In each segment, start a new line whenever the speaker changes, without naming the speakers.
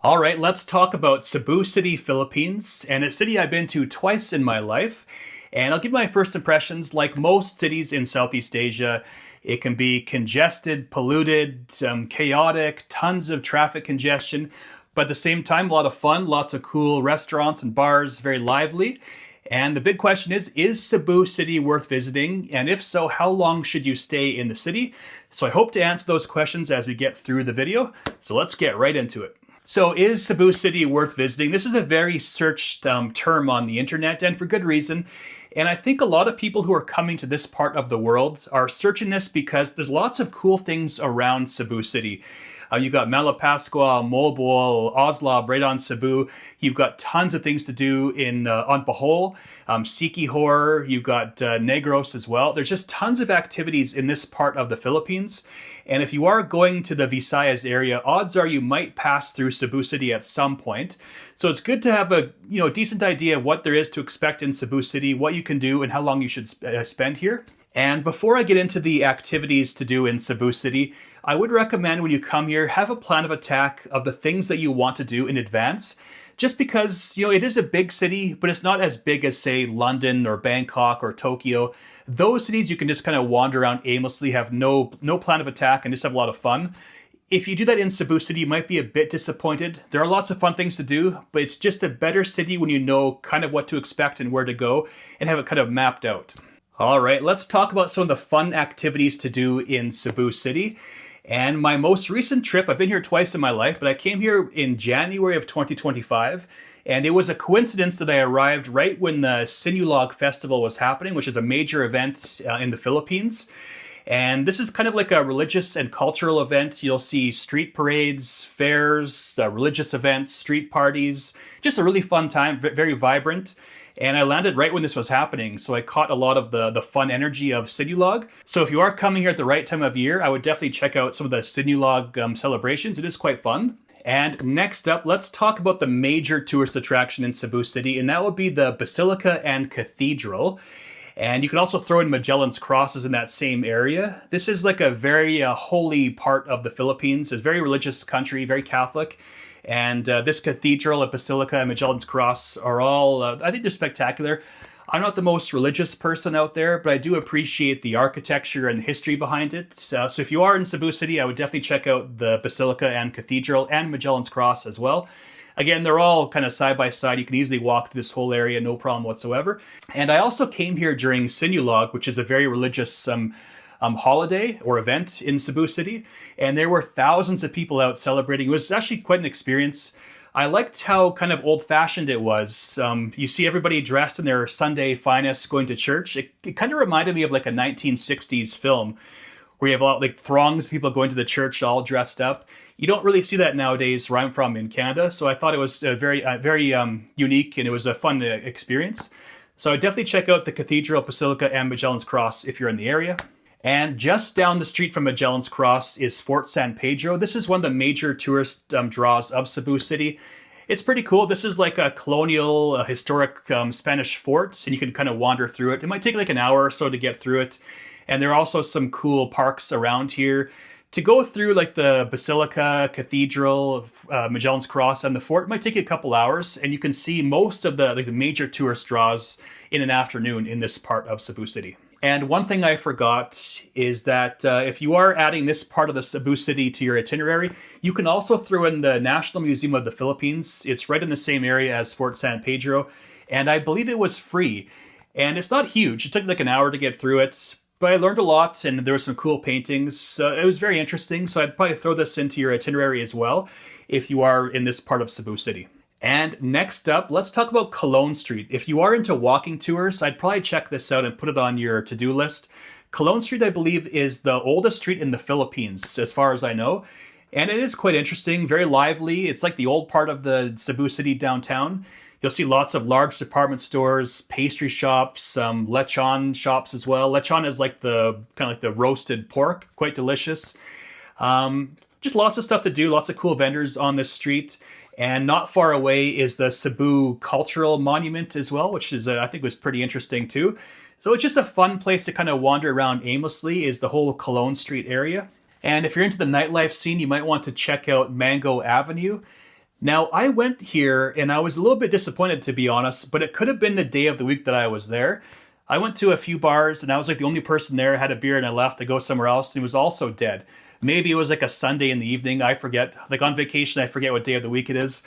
All right, let's talk about Cebu City, Philippines, and a city I've been to twice in my life. And I'll give my first impressions. Like most cities in Southeast Asia, it can be congested, polluted, chaotic, tons of traffic congestion, but at the same time, a lot of fun, lots of cool restaurants and bars, very lively. And the big question is Cebu City worth visiting? And if so, how long should you stay in the city? So I hope to answer those questions as we get through the video. So let's get right into it. So, is Cebu City worth visiting? This is a very searched term on the internet, and for good reason. And I think a lot of people who are coming to this part of the world are searching this because there's lots of cool things around Cebu City. You've got Malapascua, Mobol, Oslab right on Cebu. You've got tons of things to do on Bohol, Siquijor. You've got Negros as well. There's just tons of activities in this part of the Philippines. And if you are going to the Visayas area, odds are you might pass through Cebu City at some point. So it's good to have a decent idea of what there is to expect in Cebu City, what you can do, and how long you should spend here. And before I get into the activities to do in Cebu City, I would recommend when you come here, have a plan of attack of the things that you want to do in advance. Just because, it is a big city, but it's not as big as, say, London or Bangkok or Tokyo. Those cities you can just kind of wander around aimlessly, have no plan of attack, and just have a lot of fun. If you do that in Cebu City, you might be a bit disappointed. There are lots of fun things to do, but it's just a better city when you know kind of what to expect and where to go, and have it kind of mapped out. All right, let's talk about some of the fun activities to do in Cebu City. And my most recent trip, I've been here twice in my life, but I came here in January of 2025. And it was a coincidence that I arrived right when the Sinulog Festival was happening, which is a major event in the Philippines. And this is kind of like a religious and cultural event. You'll see street parades, fairs, religious events, street parties, just a really fun time, very vibrant. And I landed right when this was happening, so I caught a lot of the fun energy of Sinulog. So if you are coming here at the right time of year, I would definitely check out some of the Sinulog celebrations. It is quite fun. And next up, let's talk about the major tourist attraction in Cebu City, and that would be the Basilica and Cathedral. And you can also throw in Magellan's Crosses in that same area. This is like a very holy part of the Philippines. It's a very religious country, very Catholic. And this cathedral, a basilica, and Magellan's Cross are all, I think they're spectacular. I'm not the most religious person out there, but I do appreciate the architecture and the history behind it. So if you are in Cebu City, I would definitely check out the Basilica and Cathedral and Magellan's Cross as well. Again, they're all kind of side by side. You can easily walk through this whole area, no problem whatsoever. And I also came here during Sinulog, which is a very religious holiday or event in Cebu City, and there were thousands of people out celebrating. It was actually quite an experience. I liked how kind of old-fashioned it was. You see everybody dressed in their Sunday finest going to church. It kind of reminded me of like a 1960s film where you have a lot like throngs of people going to the church all dressed up. You don't really see that nowadays where I'm from in Canada, so I thought it was very unique, and it was a fun experience. So I definitely check out the Cathedral, Basilica, and Magellan's Cross if you're in the area. And just down the street from Magellan's Cross is Fort San Pedro. This is one of the major tourist draws of Cebu City. It's pretty cool. This is like a colonial, historic Spanish fort, and you can kind of wander through it. It might take like an hour or so to get through it. And there are also some cool parks around here. To go through like the Basilica, Cathedral, Magellan's Cross, and the fort might take you a couple hours, and you can see most of the major tourist draws in an afternoon in this part of Cebu City. And one thing I forgot is that if you are adding this part of the Cebu City to your itinerary, you can also throw in the National Museum of the Philippines. It's right in the same area as Fort San Pedro, and I believe it was free. And it's not huge. It took like an hour to get through it, but I learned a lot, and there were some cool paintings. It was very interesting, so I'd probably throw this into your itinerary as well if you are in this part of Cebu City. And next up, let's talk about Cologne Street. If you are into walking tours, I'd probably check this out and put it on your to-do list. Cologne Street, I believe, is the oldest street in the Philippines, as far as I know. And it is quite interesting, very lively. It's like the old part of the Cebu City downtown. You'll see lots of large department stores, pastry shops, lechon shops as well. Lechon is like the kind of like the roasted pork, quite delicious. Just lots of stuff to do, lots of cool vendors on this street. And not far away is the Cebu Cultural Monument as well, which is I think was pretty interesting too. So it's just a fun place to kind of wander around aimlessly, is the whole Cologne Street area. And if you're into the nightlife scene, you might want to check out Mango Avenue. Now, I went here and I was a little bit disappointed, to be honest, but it could have been the day of the week that I was there. I went to a few bars and I was like the only person there, had a beer, and I left to go somewhere else, and it was also dead. Maybe it was like a Sunday in the evening. I forget. Like on vacation, I forget what day of the week it is.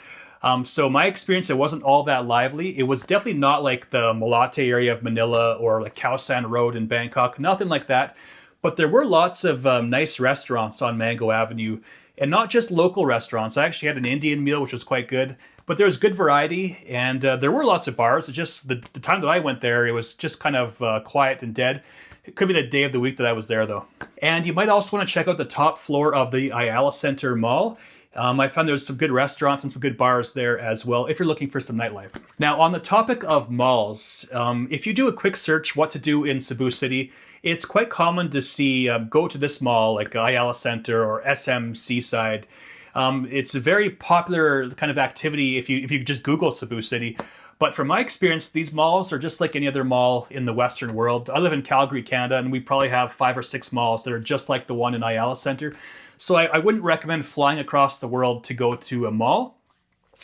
So my experience, it wasn't all that lively. It was definitely not like the Malate area of Manila or like Khao San Road in Bangkok. Nothing like that. But there were lots of nice restaurants on Mango Avenue, and not just local restaurants. I actually had an Indian meal, which was quite good. But there was good variety, and there were lots of bars. It just the time that I went there, it was just kind of quiet and dead. It could be the day of the week that I was there, though. And you might also want to check out the top floor of the Ayala Center Mall. I found there was some good restaurants and some good bars there as well, if you're looking for some nightlife. Now, on the topic of malls, if you do a quick search what to do in Cebu City, it's quite common to see go to this mall like Ayala Center or SM Seaside. It's a very popular kind of activity if you just Google Cebu City. But from my experience, these malls are just like any other mall in the Western world. I live in Calgary, Canada, and we probably have 5 or 6 malls that are just like the one in Ayala Center. So I wouldn't recommend flying across the world to go to a mall.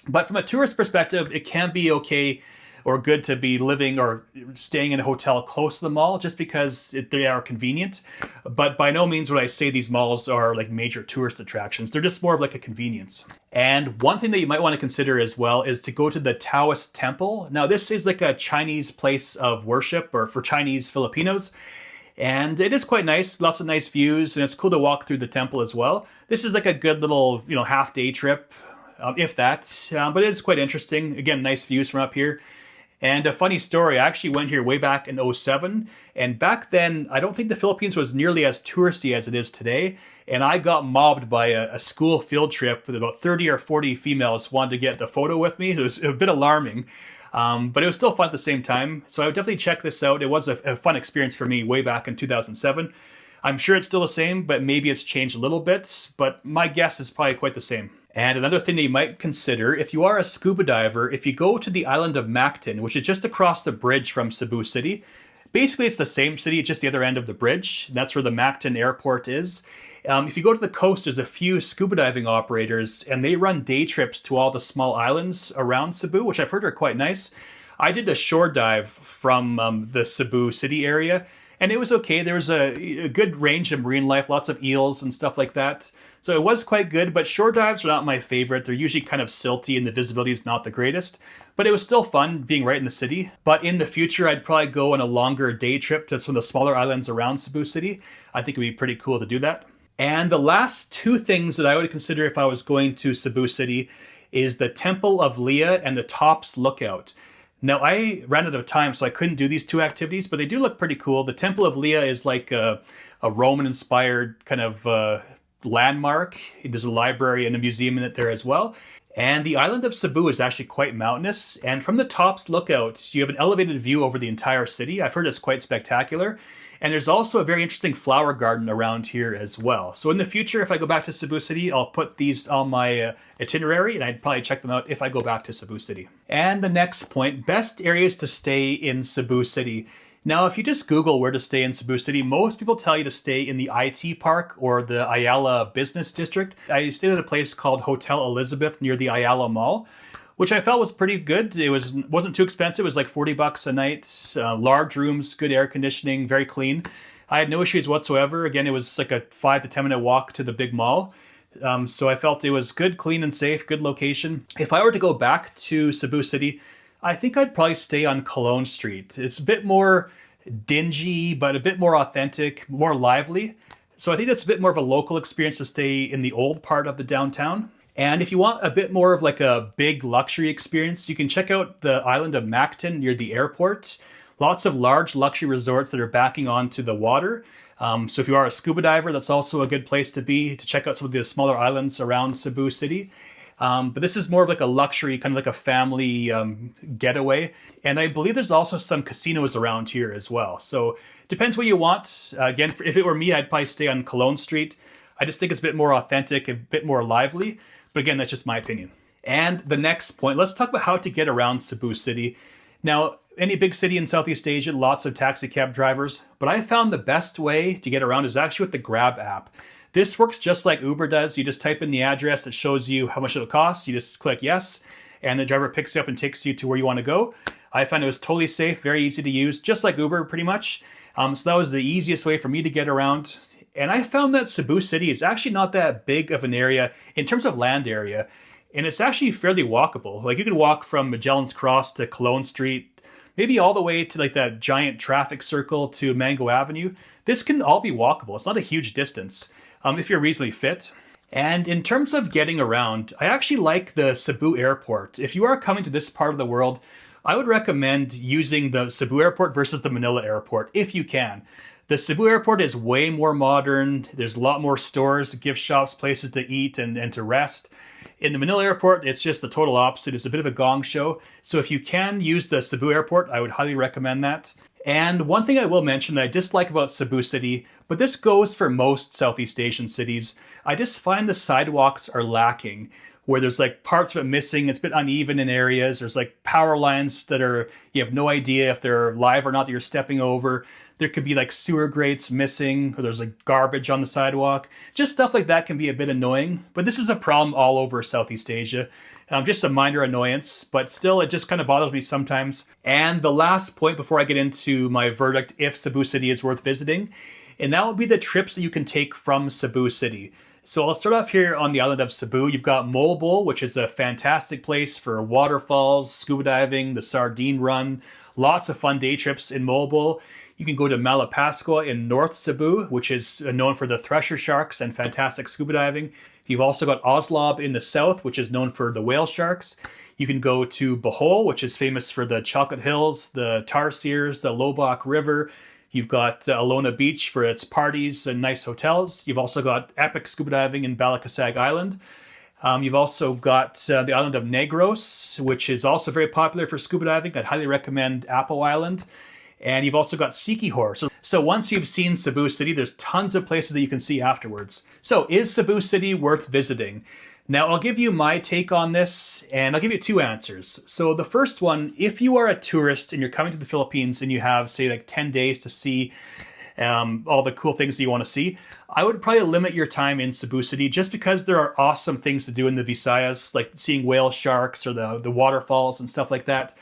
But from a tourist perspective, it can be okay or good to be living or staying in a hotel close to the mall just because they are convenient. But by no means would I say these malls are like major tourist attractions. They're just more of like a convenience. And one thing that you might want to consider as well is to go to the Taoist Temple. Now, this is like a Chinese place of worship, or for Chinese Filipinos. And it is quite nice, lots of nice views, and it's cool to walk through the temple as well. This is like a good little, half-day trip, if that, but it is quite interesting. Again, nice views from up here. And a funny story, I actually went here way back in '07, and back then, I don't think the Philippines was nearly as touristy as it is today, and I got mobbed by a school field trip with about 30 or 40 females wanted to get a photo with me. It was a bit alarming, but it was still fun at the same time, so I would definitely check this out. It was a fun experience for me way back in 2007. I'm sure it's still the same, but maybe it's changed a little bit, but my guess is probably quite the same. And another thing that you might consider, if you are a scuba diver, if you go to the island of Mactan, which is just across the bridge from Cebu City, basically it's the same city, just the other end of the bridge. That's where the Mactan airport is. If you go to the coast, there's a few scuba diving operators, and they run day trips to all the small islands around Cebu, which I've heard are quite nice. I did a shore dive from the Cebu City area, and it was okay. There was a good range of marine life, lots of eels and stuff like that. So it was quite good, but shore dives are not my favorite. They're usually kind of silty and the visibility is not the greatest. But it was still fun being right in the city. But in the future, I'd probably go on a longer day trip to some of the smaller islands around Cebu City. I think it would be pretty cool to do that. And the last 2 things that I would consider if I was going to Cebu City is the Temple of Leah and the Tops Lookout. Now, I ran out of time, so I couldn't do these 2 activities, but they do look pretty cool. The Temple of Leah is like a Roman-inspired kind of landmark. There's a library and a museum in it there as well. And the island of Cebu is actually quite mountainous. And from the Tops Lookout, you have an elevated view over the entire city. I've heard it's quite spectacular. And there's also a very interesting flower garden around here as well. So in the future, if I go back to Cebu City, I'll put these on my itinerary, and I'd probably check them out if I go back to Cebu City. And the next point, best areas to stay in Cebu City. Now, if you just Google where to stay in Cebu City, most people tell you to stay in the IT Park or the Ayala Business District. I stayed at a place called Hotel Elizabeth near the Ayala Mall, which I felt was pretty good. It wasn't too expensive. It was like $40 a night, large rooms, good air conditioning, very clean. I had no issues whatsoever. Again, it was like a 5 to 10 minute walk to the big mall. So I felt it was good, clean and safe, good location. If I were to go back to Cebu City, I think I'd probably stay on Cologne Street. It's a bit more dingy, but a bit more authentic, more lively. So I think that's a bit more of a local experience to stay in the old part of the downtown. And if you want a bit more of like a big luxury experience, you can check out the island of Mactan near the airport. Lots of large luxury resorts that are backing onto the water. So if you are a scuba diver, that's also a good place to be, to check out some of the smaller islands around Cebu City. But this is more of like a luxury, kind of like a family getaway. And I believe there's also some casinos around here as well. So depends what you want. Again, if it were me, I'd probably stay on Cologne Street. I just think it's a bit more authentic, a bit more lively. But again, that's just my opinion. And the next point, let's talk about how to get around Cebu City. Now, Any big city in Southeast Asia, lots of taxi cab drivers, but I found the best way to get around is actually with the Grab app. This works just like Uber does. You just type in the address that shows you how much it'll cost. You just click yes, and the driver picks you up and takes you to where you want to go. I found it was totally safe, very easy to use, just like Uber pretty much. So that was the easiest way for me to get around. And I found that Cebu City is actually not that big of an area in terms of land area. And it's actually fairly walkable. Like you can walk from Magellan's Cross to Cologne Street, maybe all the way to like that giant traffic circle to Mango Avenue. This can all be walkable. It's not a huge distance if you're reasonably fit. And in terms of getting around, I actually like the Cebu Airport. If you are coming to this part of the world, I would recommend using the Cebu Airport versus the Manila Airport if you can. The Cebu Airport is way more modern. There's a lot more stores, gift shops, places to eat and to rest. In the Manila Airport, it's just the total opposite. It's a bit of a gong show. So if you can use the Cebu Airport, I would highly recommend that. And one thing I will mention that I dislike about Cebu City, but this goes for most Southeast Asian cities, I just find the sidewalks are lacking, where there's like parts of it missing. It's a bit uneven in areas. There's like power lines that you have no idea if they're live or not that you're stepping over. There could be like sewer grates missing, or there's like garbage on the sidewalk. Just stuff like that can be a bit annoying, but this is a problem all over Southeast Asia. Just a minor annoyance, but still it just kind of bothers me sometimes. And the last point before I get into my verdict if Cebu City is worth visiting, and that would be the trips that you can take from Cebu City. So I'll start off here on the island of Cebu. You've got Molbol, which is a fantastic place for waterfalls, scuba diving, the sardine run, lots of fun day trips in Molbol. You can go to Malapascua in North Cebu, which is known for the thresher sharks and fantastic scuba diving. You've also got Oslob in the south, which is known for the whale sharks. You can go to Bohol, which is famous for the chocolate hills, the tarsiers, the Lobak River. You've got Alona Beach for its parties and nice hotels. You've also got epic scuba diving in Balikasag Island. You've also got the island of Negros, which is also very popular for scuba diving. I'd highly recommend Apo Island. And you've also got Siquijor. So once you've seen Cebu City, there's tons of places that you can see afterwards. So is Cebu City worth visiting? Now, I'll give you my take on this, and I'll give you two answers. So the first one, if you are a tourist and you're coming to the Philippines and you have, say, like 10 days to see all the cool things that you want to see, I would probably limit your time in Cebu City just because there are awesome things to do in the Visayas, like seeing whale sharks or the waterfalls and stuff like that.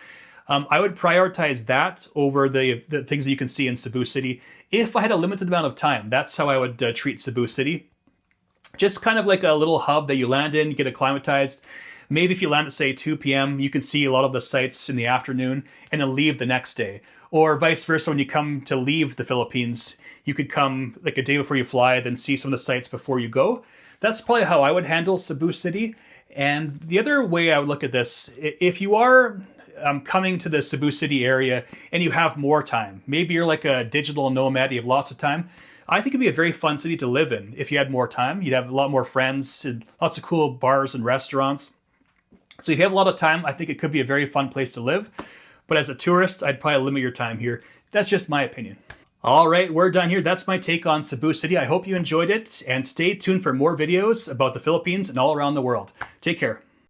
I would prioritize that over the things that you can see in Cebu City. If I had a limited amount of time, that's how I would treat Cebu City. Just kind of like a little hub that you land in, get acclimatized. Maybe if you land at, say, 2 p.m., you can see a lot of the sights in the afternoon and then leave the next day. Or vice versa, when you come to leave the Philippines, you could come like a day before you fly, then see some of the sights before you go. That's probably how I would handle Cebu City. And the other way I would look at this, if you are coming to the Cebu City area and you have more time, maybe you're like a digital nomad, you have lots of time, I think it'd be a very fun city to live in. If you had more time, you'd have a lot more friends and lots of cool bars and restaurants. So if you have a lot of time, I think it could be a very fun place to live. But as a tourist, I'd probably limit your time here. That's just my opinion. All right, we're done here. That's my take on Cebu City. I hope you enjoyed it, and stay tuned for more videos about the Philippines and all around the world. Take care.